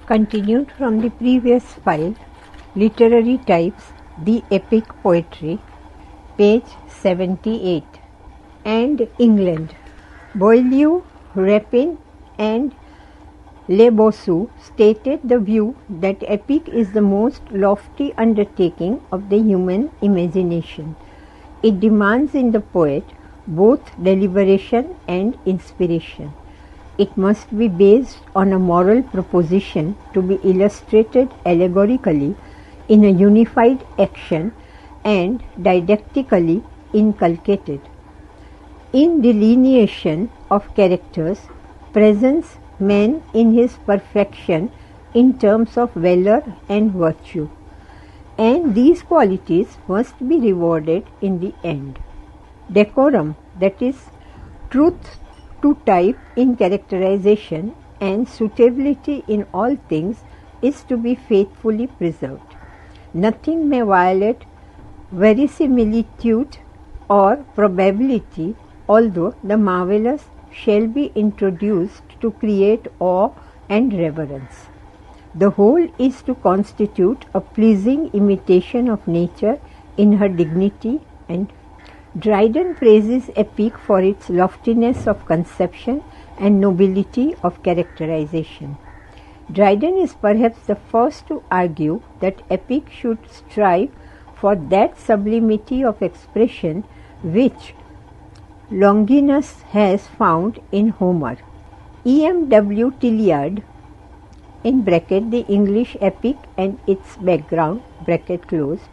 Continued from the previous file, Literary Types, the Epic Poetry, page 78. And England. Boileau, Rapin and Le Bossu stated the view that epic is the most lofty undertaking of the human imagination. It demands in the poet both deliberation and inspiration. It must be based on a moral proposition to be illustrated allegorically in a unified action and didactically inculcated. In delineation of characters, presents man in his perfection in terms of valor and virtue, and these qualities must be rewarded in the end. Decorum, that is, truth to type in characterization and suitability in all things, is to be faithfully preserved. Nothing may violate verisimilitude or probability, although the marvelous shall be introduced to create awe and reverence. The whole is to constitute a pleasing imitation of nature in her dignity, and Dryden praises epic for its loftiness of conception and nobility of characterization. Dryden is perhaps the first to argue that epic should strive for that sublimity of expression which Longinus has found in Homer. E.M.W. Tilliard, in bracket the English epic and its background, bracket closed,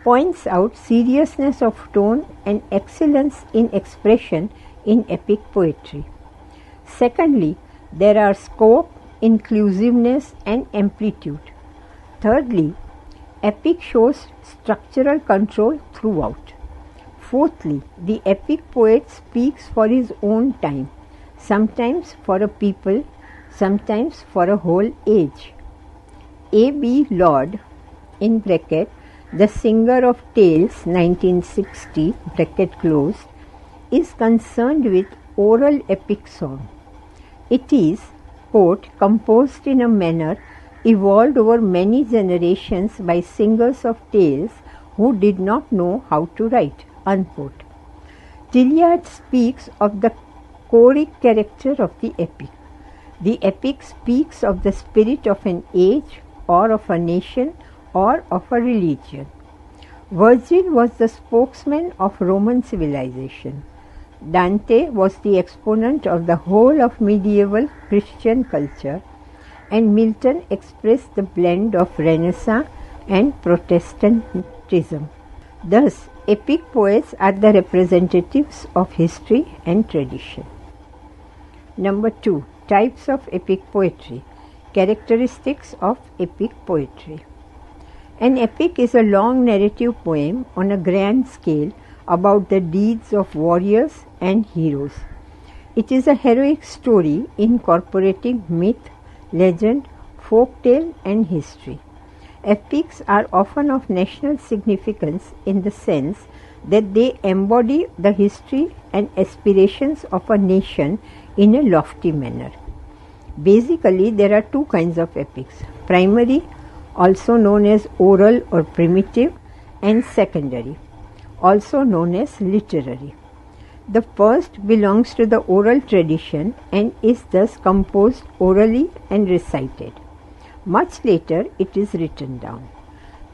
points out seriousness of tone and excellence in expression in epic poetry. Secondly, there are scope, inclusiveness and amplitude. Thirdly, epic shows structural control throughout. Fourthly, the epic poet speaks for his own time, sometimes for a people, sometimes for a whole age. A. B. Lord, in bracket, The Singer of Tales, 1960, bracket closed, is concerned with oral epic song. It is, quote, composed in a manner evolved over many generations by singers of tales who did not know how to write, unquote. Tilliard speaks of the choric character of the epic. The epic speaks of the spirit of an age or of a nation or of a religion. Virgil was the spokesman of Roman civilization. Dante was the exponent of the whole of medieval Christian culture, and Milton expressed the blend of Renaissance and Protestantism. Thus, epic poets are the representatives of history and tradition. Number 2. Types of epic poetry. Characteristics of epic poetry. An epic is a long narrative poem on a grand scale about the deeds of warriors and heroes. It is a heroic story incorporating myth, legend, folk tale and history. Epics are often of national significance in the sense that they embody the history and aspirations of a nation in a lofty manner. Basically, there are two kinds of epics: primary, also known as oral or primitive, and secondary, also known as literary. The first belongs to the oral tradition and is thus composed orally and recited. Much later, it is written down.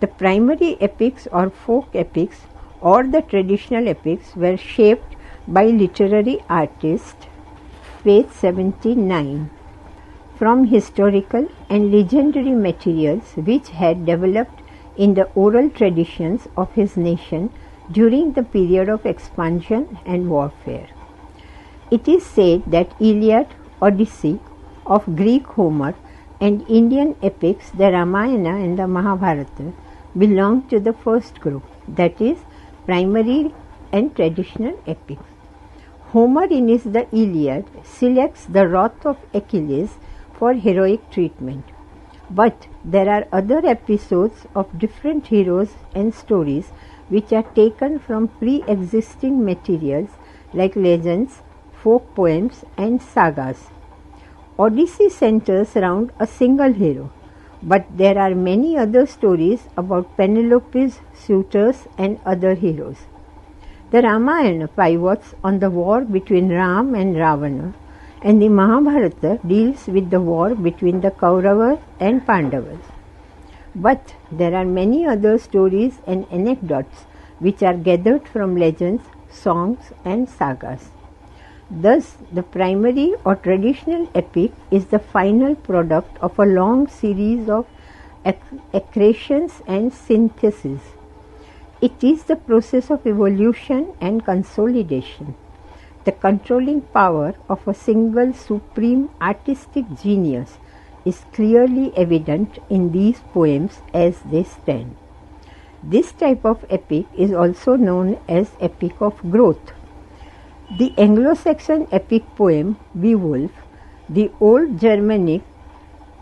The primary epics or folk epics or the traditional epics were shaped by literary artists, page 79, from historical and legendary materials which had developed in the oral traditions of his nation during the period of expansion and warfare. It is said that Iliad, Odyssey of Greek Homer and Indian epics, the Ramayana and the Mahabharata, belong to the first group, that is, primary and traditional epics. Homer in his The Iliad selects the wrath of Achilles for heroic treatment. But there are other episodes of different heroes and stories which are taken from pre-existing materials like legends, folk poems and sagas. Odyssey centers around a single hero, but there are many other stories about Penelope's suitors and other heroes. The Ramayana pivots on the war between Ram and Ravana, and the Mahabharata deals with the war between the Kauravas and Pandavas. But there are many other stories and anecdotes which are gathered from legends, songs and sagas. Thus, the primary or traditional epic is the final product of a long series of accretions and synthesis. It is the process of evolution and consolidation. The controlling power of a single supreme artistic genius is clearly evident in these poems as they stand. This type of epic is also known as epic of growth. The Anglo-Saxon epic poem Beowulf, the Old Germanic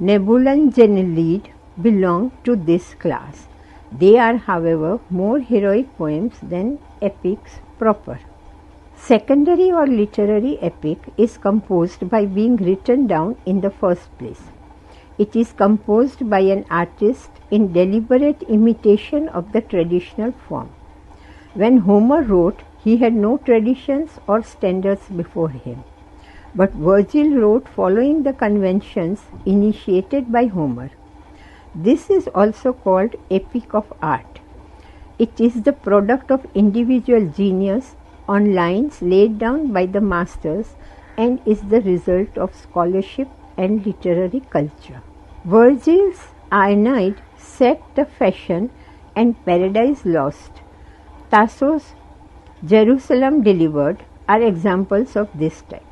Nibelungenlied belong to this class. They are, however, more heroic poems than epics proper. Secondary or literary epic is composed by being written down in the first place. It is composed by an artist in deliberate imitation of the traditional form. When Homer wrote, he had no traditions or standards before him. But Virgil wrote following the conventions initiated by Homer. This is also called epic of art. It is the product of individual genius on lines laid down by the masters and is the result of scholarship and literary culture. Virgil's Aeneid set the fashion and Paradise Lost, Tasso's Jerusalem Delivered are examples of this type.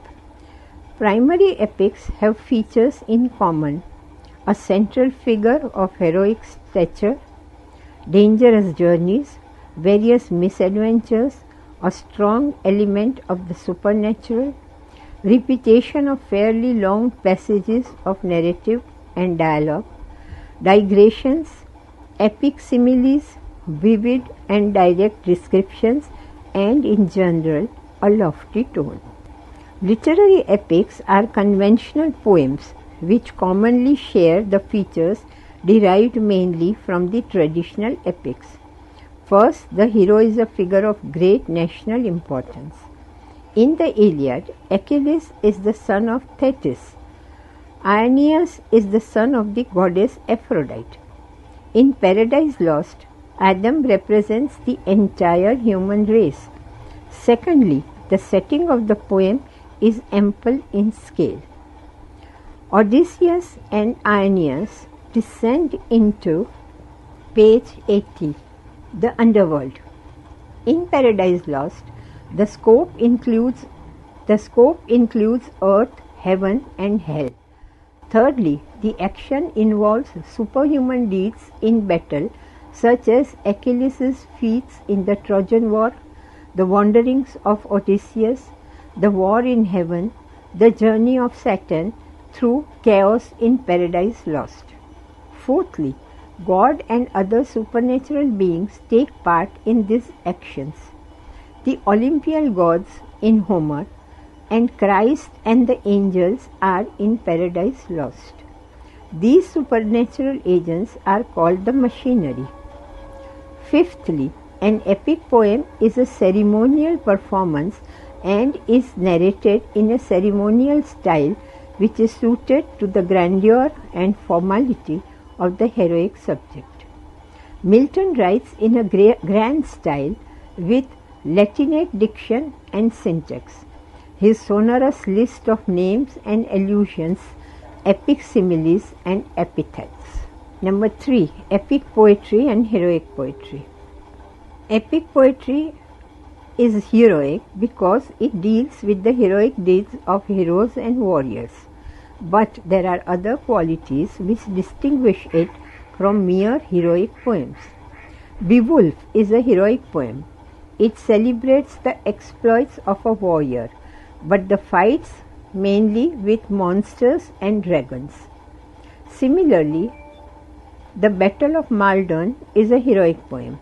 Primary epics have features in common: a central figure of heroic stature, dangerous journeys, various misadventures, a strong element of the supernatural, repetition of fairly long passages of narrative and dialogue, digressions, epic similes, vivid and direct descriptions, and in general a lofty tone. Literary epics are conventional poems which commonly share the features derived mainly from the traditional epics. First, the hero is a figure of great national importance. In the Iliad, Achilles is the son of Thetis. Aeneas is the son of the goddess Aphrodite. In Paradise Lost, Adam represents the entire human race. Secondly, the setting of the poem is ample in scale. Odysseus and Aeneas descend into page 80, the underworld. In Paradise Lost, the scope includes earth, heaven and hell. Thirdly, the action involves superhuman deeds in battle, such as Achilles' feats in the Trojan War, the wanderings of Odysseus, the war in heaven, the journey of Saturn through chaos in Paradise Lost. Fourthly, God and other supernatural beings take part in these actions. The Olympian gods in Homer and Christ and the angels are in Paradise Lost. These supernatural agents are called the machinery. Fifthly, an epic poem is a ceremonial performance and is narrated in a ceremonial style which is suited to the grandeur and formality of the heroic subject. Milton writes in a grand style with Latinate diction and syntax. His sonorous list of names and allusions, epic similes and epithets. Number 3. Epic poetry and heroic poetry. Epic poetry is heroic because it deals with the heroic deeds of heroes and warriors. But there are other qualities which distinguish it from mere heroic poems. Beowulf is a heroic poem. It celebrates the exploits of a warrior, but the fights mainly with monsters and dragons. Similarly, the Battle of Maldon is a heroic poem.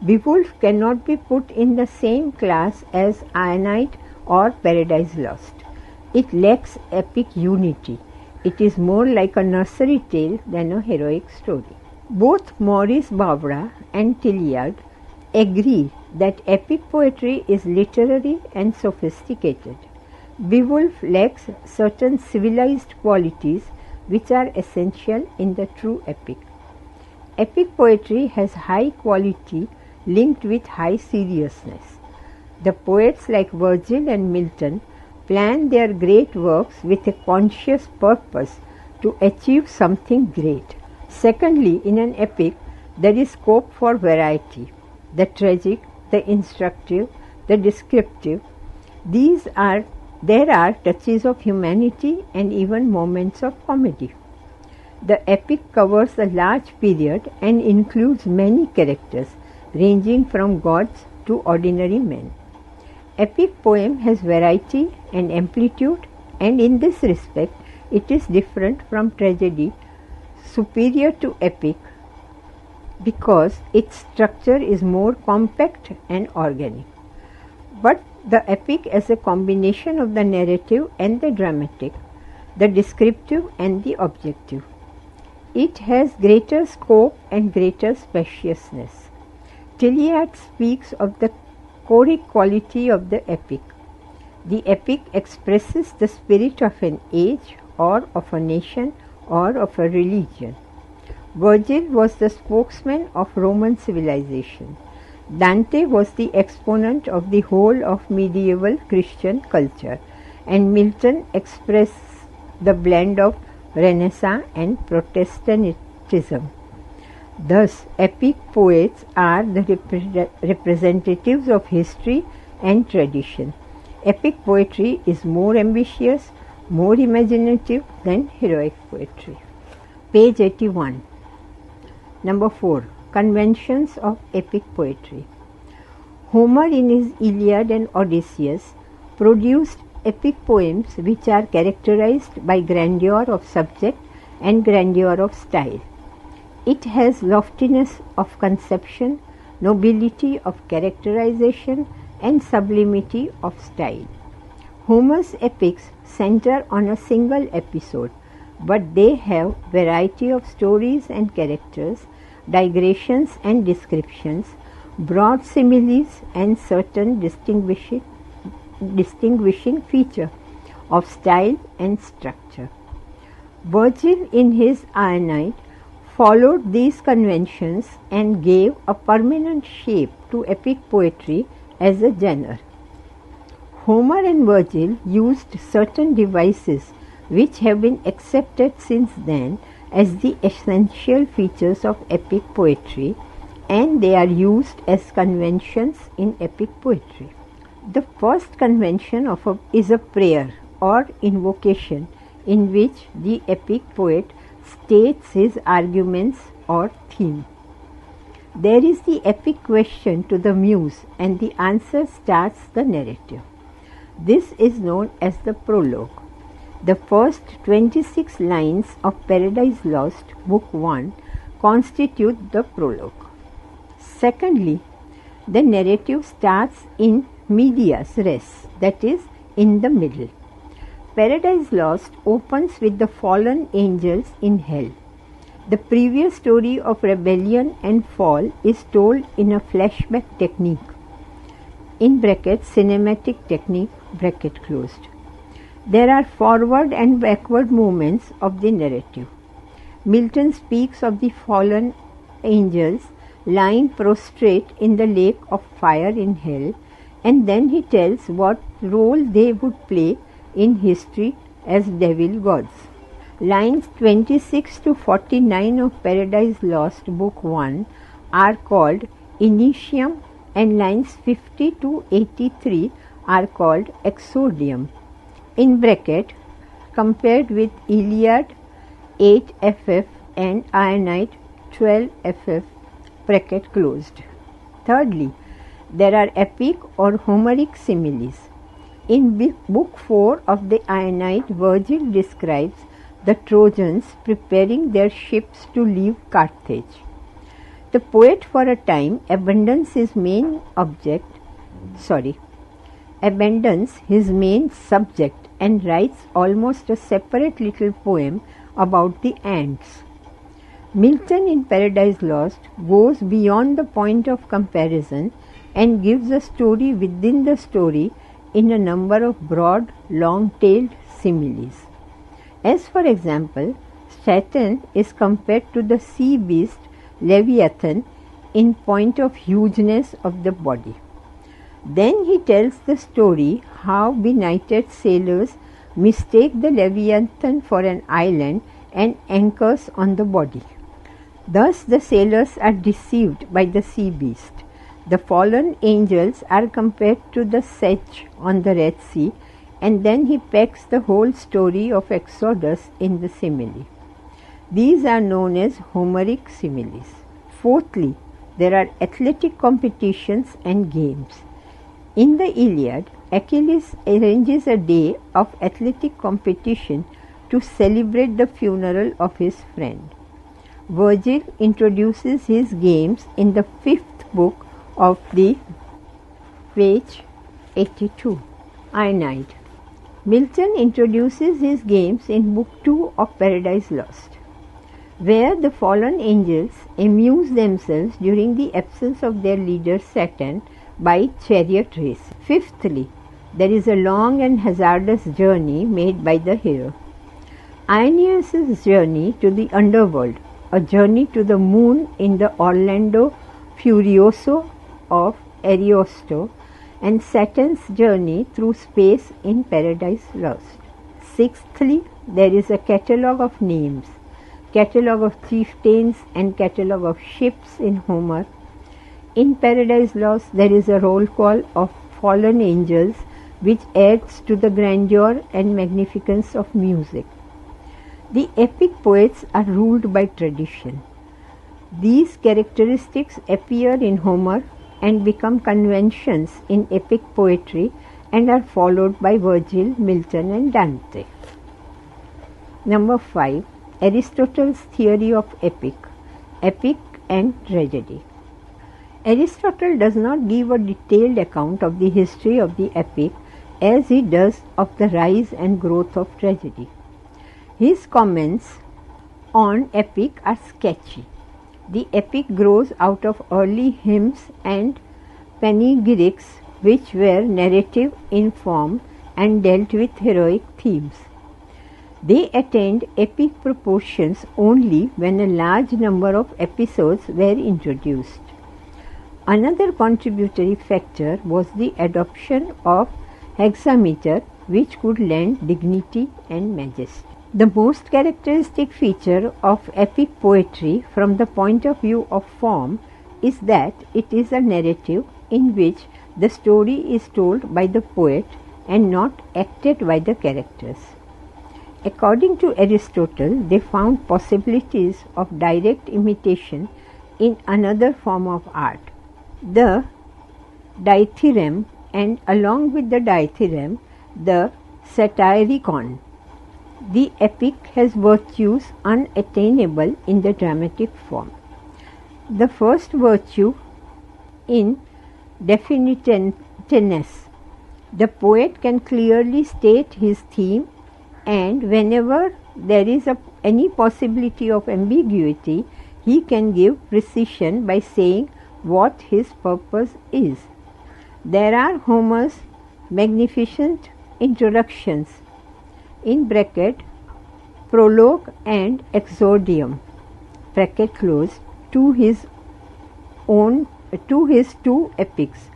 Beowulf cannot be put in the same class as Aeneid or Paradise Lost. It lacks epic unity. It is more like a nursery tale than a heroic story. Both Maurice Bavra and Tilliard agree that epic poetry is literary and sophisticated. Beowulf lacks certain civilized qualities which are essential in the true epic. Epic poetry has high quality linked with high seriousness. The poets like Virgil and Milton plan their great works with a conscious purpose to achieve something great. Secondly, in an epic, there is scope for variety. The tragic, the instructive, the descriptive. There are touches of humanity and even moments of comedy. The epic covers a large period and includes many characters, ranging from gods to ordinary men. Epic poem has variety and amplitude, and in this respect, it is different from tragedy, superior to epic, because its structure is more compact and organic. But the epic as a combination of the narrative and the dramatic, the descriptive and the objective. It has greater scope and greater spaciousness. Tilliard speaks of the choric quality of the epic. The epic expresses the spirit of an age or of a nation or of a religion. Virgil was the spokesman of Roman civilization. Dante was the exponent of the whole of medieval Christian culture, and Milton expressed the blend of Renaissance and Protestantism. Thus, epic poets are the representatives of history and tradition. Epic poetry is more ambitious, more imaginative than heroic poetry. Page 81. Number 4. Conventions of epic poetry. Homer in his Iliad and Odysseus produced epic poems which are characterized by grandeur of subject and grandeur of style. It has loftiness of conception, nobility of characterization, and sublimity of style. Homer's epics center on a single episode, but they have variety of stories and characters, digressions and descriptions, broad similes, and certain distinguishing feature of style and structure. Virgil in his Aeneid followed these conventions and gave a permanent shape to epic poetry as a genre. Homer and Virgil used certain devices which have been accepted since then as the essential features of epic poetry, and they are used as conventions in epic poetry. The first convention is a prayer or invocation in which the epic poet states his arguments or theme. There is the epic question to the muse, and the answer starts the narrative. This is known as the prologue. The first 26 lines of Paradise Lost, Book 1, constitute the prologue. Secondly, the narrative starts in medias res, that is, in the middle. Paradise Lost opens with the fallen angels in hell. The previous story of rebellion and fall is told in a flashback technique, in brackets cinematic technique, bracket closed. There are forward and backward movements of the narrative. Milton speaks of the fallen angels lying prostrate in the lake of fire in hell, and then he tells what role they would play in history as devil gods. Lines 26 to 49 of Paradise Lost, Book 1 are called Initium, and lines 50 to 83 are called Exordium. In bracket, compared with Iliad 8 ff and Aeneid 12 ff, bracket closed. Thirdly, there are epic or Homeric similes. In Book 4 of the Aeneid, Virgil describes the Trojans preparing their ships to leave Carthage. The poet for a time abandons his main subject and writes almost a separate little poem about the ants. Milton in Paradise Lost goes beyond the point of comparison and gives a story within the story in a number of broad, long-tailed similes. As for example, Satan is compared to the sea beast Leviathan in point of hugeness of the body. Then he tells the story how benighted sailors mistake the Leviathan for an island and anchors on the body. Thus the sailors are deceived by the sea beast. The fallen angels are compared to the sedge on the Red Sea, and then he packs the whole story of Exodus in the simile. These are known as Homeric similes. Fourthly, there are athletic competitions and games. In the Iliad, Achilles arranges a day of athletic competition to celebrate the funeral of his friend. Virgil introduces his games in the 5th book of the page 82, Aeneid. Milton introduces his games in Book 2 of Paradise Lost, where the fallen angels amuse themselves during the absence of their leader Saturn by chariot race. Fifthly, there is a long and hazardous journey made by the hero. Aeneas's journey to the underworld, a journey to the moon in the Orlando Furioso of Ariosto, and Saturn's journey through space in Paradise Lost. Sixthly, there is a catalogue of names, catalogue of chieftains and catalogue of ships in Homer. In Paradise Lost, there is a roll call of fallen angels which adds to the grandeur and magnificence of music. The epic poets are ruled by tradition. These characteristics appear in Homer and become conventions in epic poetry and are followed by Virgil, Milton and Dante. Number 5. Aristotle's theory of epic and tragedy. Aristotle does not give a detailed account of the history of the epic as he does of the rise and growth of tragedy. His comments on epic are sketchy. The epic grows out of early hymns and panegyrics which were narrative in form and dealt with heroic themes. They attained epic proportions only when a large number of episodes were introduced. Another contributory factor was the adoption of hexameter, which could lend dignity and majesty. The most characteristic feature of epic poetry from the point of view of form is that it is a narrative in which the story is told by the poet and not acted by the characters. According to Aristotle, they found possibilities of direct imitation in another form of art, the dithyramb, and along with the dithyramb, the satyricon. The epic has virtues unattainable in the dramatic form. The first virtue in definiteness. The poet can clearly state his theme, and whenever there is any possibility of ambiguity, he can give precision by saying what his purpose is. There are Homer's magnificent introductions in bracket prologue and exordium bracket close to his two epics.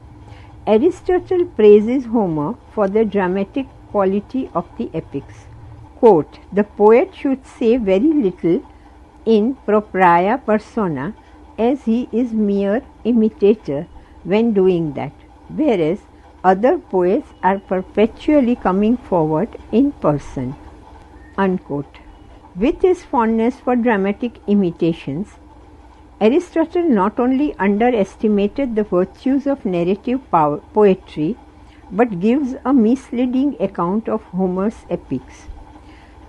Aristotle praises Homer for the dramatic quality of the epics. Quote, "The poet should say very little in propria persona, as he is mere imitator when doing that, whereas other poets are perpetually coming forward in person." Unquote. With his fondness for dramatic imitations, Aristotle not only underestimated the virtues of narrative poetry, but gives a misleading account of Homer's epics.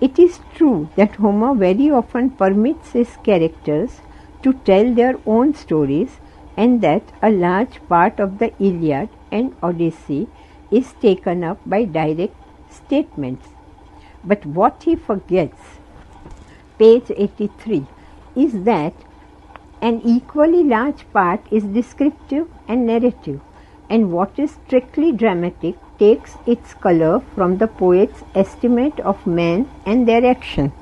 It is true that Homer very often permits his characters to tell their own stories, and that a large part of the Iliad and Odyssey is taken up by direct statements. But what he forgets, page 83, is that an equally large part is descriptive and narrative, and what is strictly dramatic takes its color from the poet's estimate of men and their action.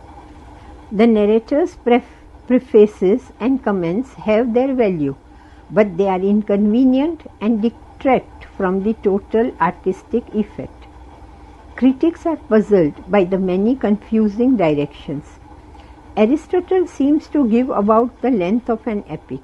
The narrator's prefaces and comments have their value, but they are inconvenient and detract from the total artistic effect. Critics are puzzled by the many confusing directions. Aristotle seems to give about the length of an epic.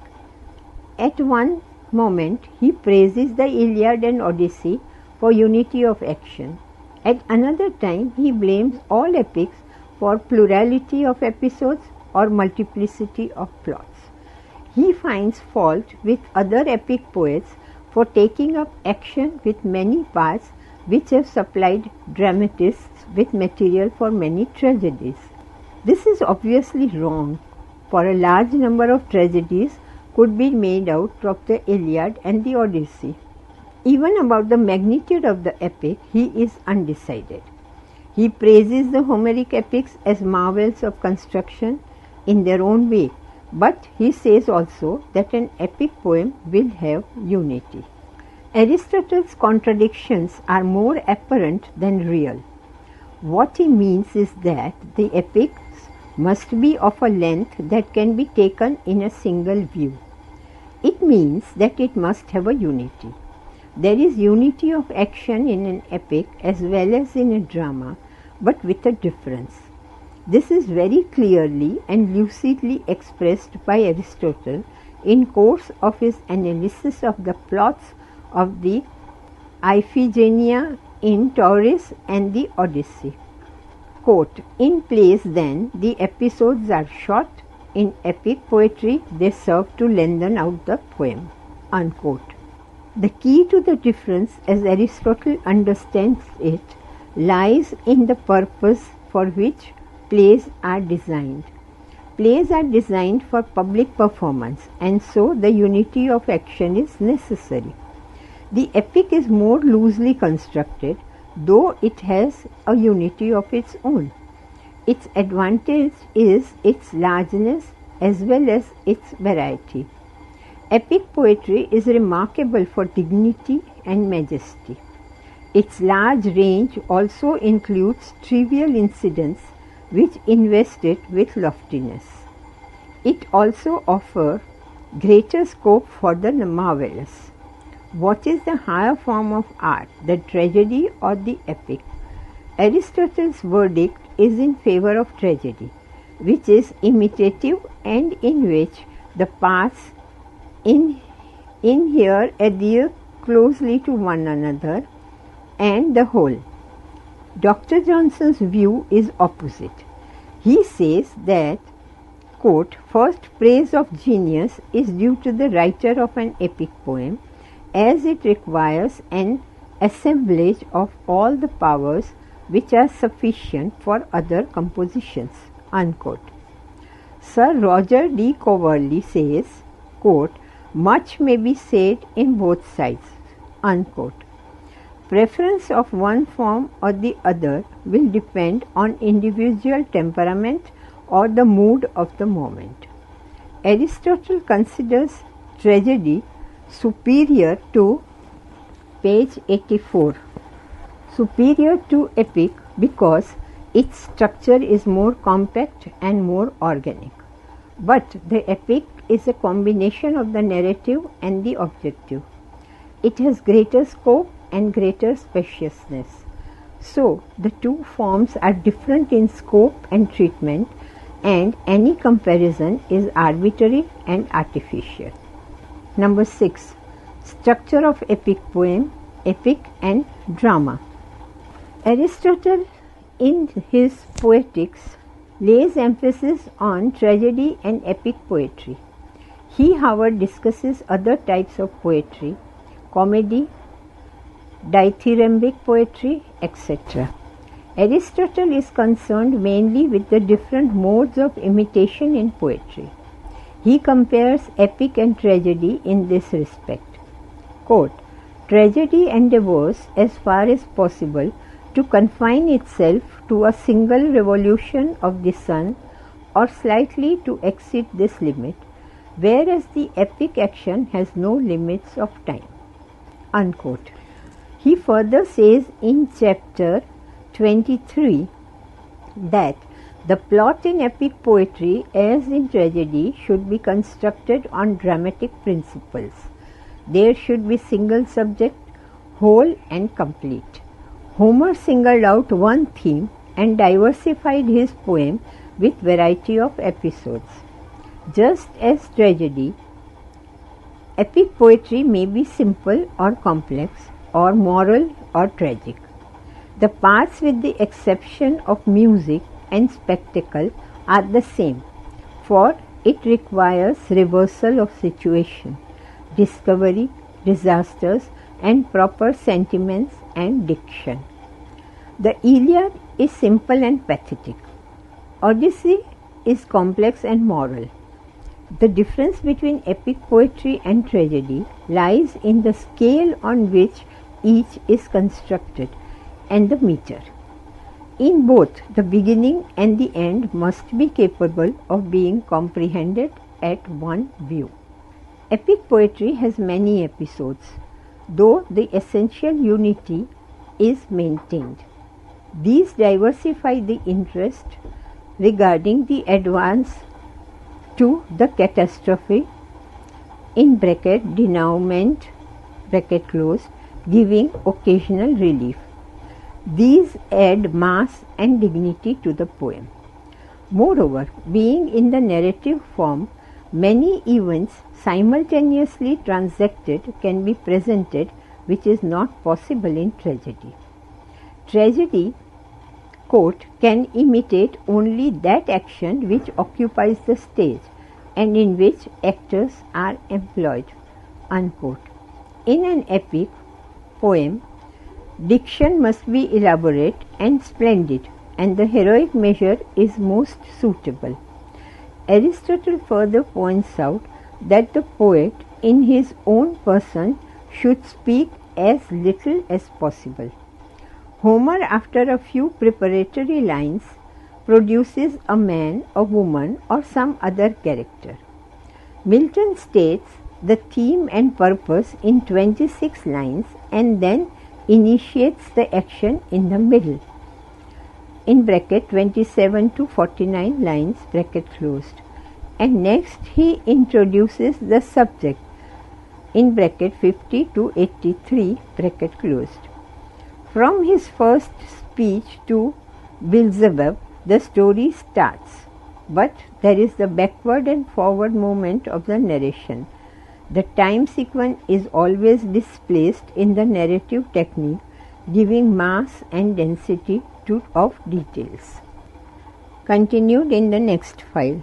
At one moment, he praises the Iliad and Odyssey for unity of action. At another time, he blames all epics for plurality of episodes or multiplicity of plots. He finds fault with other epic poets for taking up action with many parts which have supplied dramatists with material for many tragedies. This is obviously wrong, for a large number of tragedies could be made out of the Iliad and the Odyssey. Even about the magnitude of the epic, he is undecided. He praises the Homeric epics as marvels of construction in their own way, but he says also that an epic poem will have unity. Aristotle's contradictions are more apparent than real. What he means is that the epics must be of a length that can be taken in a single view. It means that it must have a unity. There is unity of action in an epic as well as in a drama, but with a difference. This is very clearly and lucidly expressed by Aristotle in course of his analysis of the plots of the Iphigenia in Tauris and the Odyssey. Quote, in plays then the episodes are short, in epic poetry they serve to lengthen out the poem. Unquote. The key to the difference as Aristotle understands it lies in the purpose for which plays are designed. Plays are designed for public performance, and so the unity of action is necessary. The epic is more loosely constructed, though it has a unity of its own. Its advantage is its largeness as well as its variety. Epic poetry is remarkable for dignity and majesty. Its large range also includes trivial incidents which invest it with loftiness. It also offers greater scope for the marvelous. What is the higher form of art, the tragedy or the epic? Aristotle's verdict is in favor of tragedy, which is imitative and in which the parts in here adhere closely to one another and the whole. Dr. Johnson's view is opposite. He says that, quote, first praise of genius is due to the writer of an epic poem, as it requires an assemblage of all the powers which are sufficient for other compositions. Unquote. Sir Roger D. Coverley says, quote, much may be said in both sides. Unquote. Preference of one form or the other will depend on individual temperament or the mood of the moment. Aristotle considers tragedy superior to, page 84, superior to epic because its structure is more compact and more organic. But the epic is a combination of the narrative and the objective. It has greater scope and greater spaciousness. So, the two forms are different in scope and treatment, and any comparison is arbitrary and artificial. Number 6. Structure of epic poem, epic and drama. Aristotle, in his Poetics, lays emphasis on tragedy and epic poetry. He, however, discusses other types of poetry, comedy, dithyrambic poetry, etc. Aristotle is concerned mainly with the different modes of imitation in poetry. He compares epic and tragedy in this respect. Quote, tragedy endeavors, as far as possible, to confine itself to a single revolution of the sun or slightly to exceed this limit, whereas the epic action has no limits of time." Unquote. He further says in chapter 23 that the plot in epic poetry, as in tragedy, should be constructed on dramatic principles. There should be single subject, whole and complete. Homer singled out one theme and diversified his poem with variety of episodes. Just as tragedy, epic poetry may be simple or complex, or moral or tragic. The parts, with the exception of music and spectacle, are the same, for it requires reversal of situation, discovery, disasters, and proper sentiments and diction. The Iliad is simple and pathetic. Odyssey is complex and moral. The difference between epic poetry and tragedy lies in the scale on which each is constructed and the meter. In both, the beginning and the end must be capable of being comprehended at one view. Epic poetry has many episodes, though the essential unity is maintained. These diversify the interest regarding the advance to the catastrophe (denouement), giving occasional relief. These add mass and dignity to the poem. Moreover, being in the narrative form, many events simultaneously transacted can be presented, which is not possible in tragedy. Tragedy, quote, can imitate only that action which occupies the stage and in which actors are employed, unquote. In an epic poem, diction must be elaborate and splendid, and the heroic measure is most suitable. Aristotle further points out that the poet, in his own person, should speak as little as possible. Homer, after a few preparatory lines, produces a man, a woman, or some other character. Milton states the theme and purpose in 26 lines and then initiates the action in the middle, in bracket 27 to 49 lines, bracket closed, and next he introduces the subject, in bracket 50 to 83, bracket closed. From his first speech to Beelzebub, the story starts, but there is the backward and forward movement of the narration. The time sequence is always displaced in the narrative technique, giving mass and density of details. Continued in the next file.